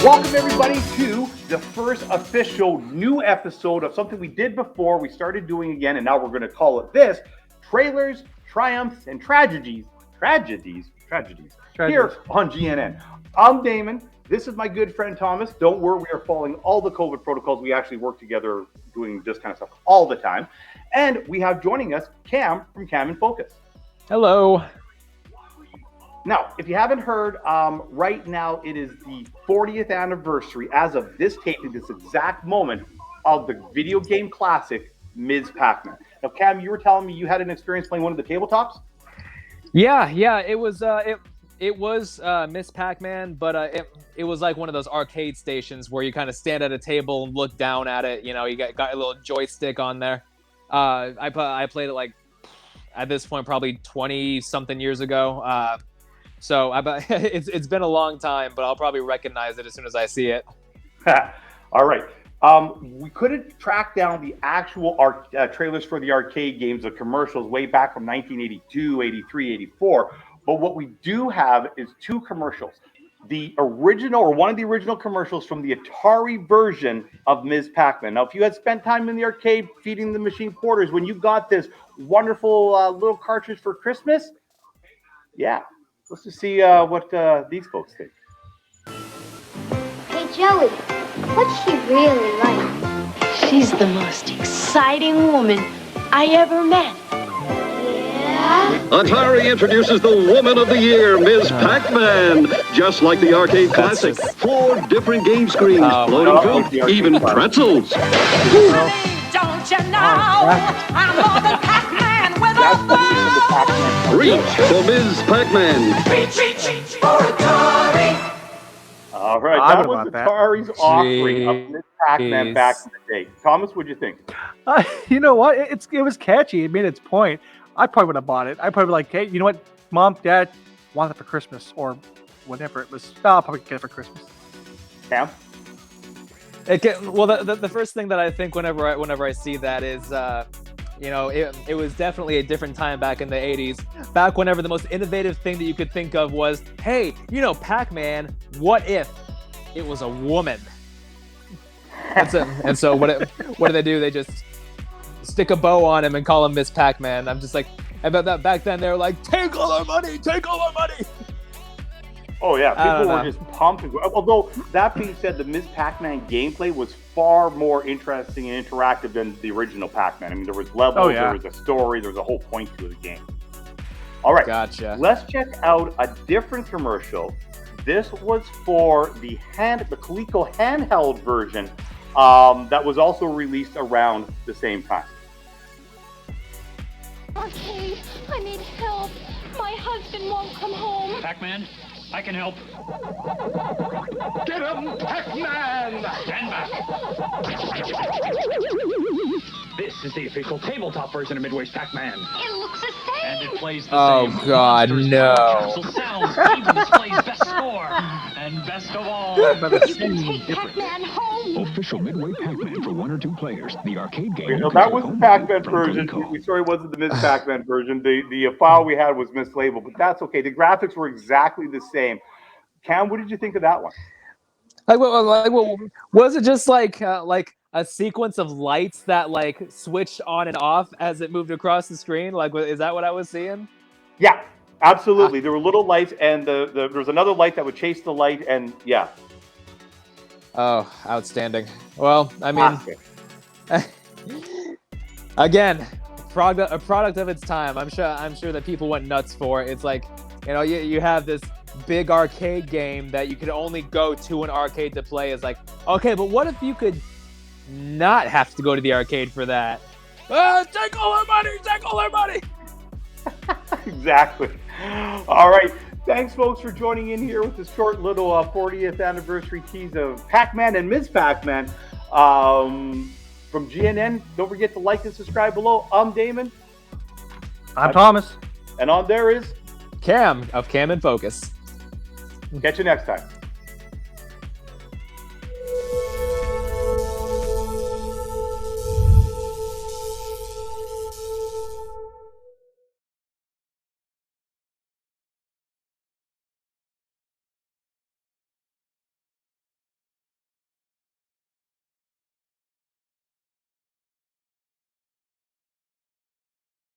Welcome everybody to the first official new episode of something we did before, we started doing again, and now we're going to call it this: Trailers, Triumphs, and Tragedies here on GNN. I'm Damon. This is my good friend Thomas. Don't worry, we are following all the COVID protocols. We actually work together doing this kind of stuff all the time. And we have joining us Cam from Cam in Focus. Hello. Now, if you haven't heard, right now it is the 40th anniversary, as of this taping, this exact moment, of the video game classic, Ms. Pac-Man. Now, Cam, you were telling me you had an experience playing one of the tabletops? Yeah, it was Miss Pac-Man, but it was like one of those arcade stations where you kind of stand at a table and look down at it. You know, you got a little joystick on there. I played it like at this point probably 20 something years ago. So it's been a long time, but I'll probably recognize it as soon as I see it. All right. We couldn't track down the actual trailers for the arcade games, the commercials way back from 1982, 83, 84. But what we do have is two commercials. The original, or one of the original commercials from the Atari version of Ms. Pac-Man. Now, if you had spent time in the arcade feeding the machine quarters when you got this wonderful little cartridge for Christmas, yeah. Let's just see what these folks think. Hey, Joey, what's she really like? She's the most exciting woman I ever met. Yeah? Atari introduces the Woman of the Year, Ms. Pac-Man. Just like the arcade classic, 4 different game screens, floating fruit, even pretzels. Don't you know I'm more than Pac-Man with a ball? Reach for Ms. Pac-Man. Reach for Atari. All right, that was Atari's offering of Ms. Pac-Man back in the day. Thomas, what'd you think? You know what? It was catchy. It made its point. I probably would have bought it. I probably like, hey, you know what, Mom, Dad, want it for Christmas or whatever it was. I'll probably get it for Christmas. Cam? The first thing that I think whenever I see that is, it was definitely a different time back in the 80s. Back whenever the most innovative thing that you could think of was, hey, Pac-Man, what if it was a woman? And so what do they do? They just stick a bow on him and call him Miss Pac-Man. I'm just like, about that back then they were like, take all our money. Oh, yeah, people were just pumped. Although, that being said, the Ms. Pac-Man gameplay was far more interesting and interactive than the original Pac-Man. I mean, there was levels, there was a story, there was a whole point to the game. All right, gotcha. Let's check out a different commercial. This was for the Coleco handheld version that was also released around the same time. Arcade, I need help. My husband won't come home. Pac-Man, I can help. Get him, Pac-Man! Stand back. This is the official tabletop version of Midway's Pac-Man. It looks the same. And it plays the same. Oh, God, no. Capsule sounds, even displays best score. And best of all, You can take Pac-Man home. Official Midway Pac-Man for 1 or 2 players. The arcade game. No, that was the Pac-Man version. We sorry it wasn't the Ms. Pac-Man version. The file we had was mislabeled, but that's okay. The graphics were exactly the same. Cam, what did you think of that one? Was it just like a sequence of lights that like switched on and off as it moved across the screen? Like, is that what I was seeing? Yeah, absolutely. There were little lights, and there was another light that would chase the light, and yeah. Oh, outstanding. Well, I mean, again, a product of its time. I'm sure that people went nuts for it. It's like, you have this big arcade game that you could only go to an arcade to play. Is like, okay, but what if you could not have to go to the arcade for that? Take all our money. Exactly. All right. Thanks, folks, for joining in here with this short little 40th anniversary tease of Pac-Man and Ms. Pac-Man from GNN. Don't forget to like and subscribe below. I'm Damon. I'm Thomas. And on there is Cam of Cam in Focus. Catch you next time.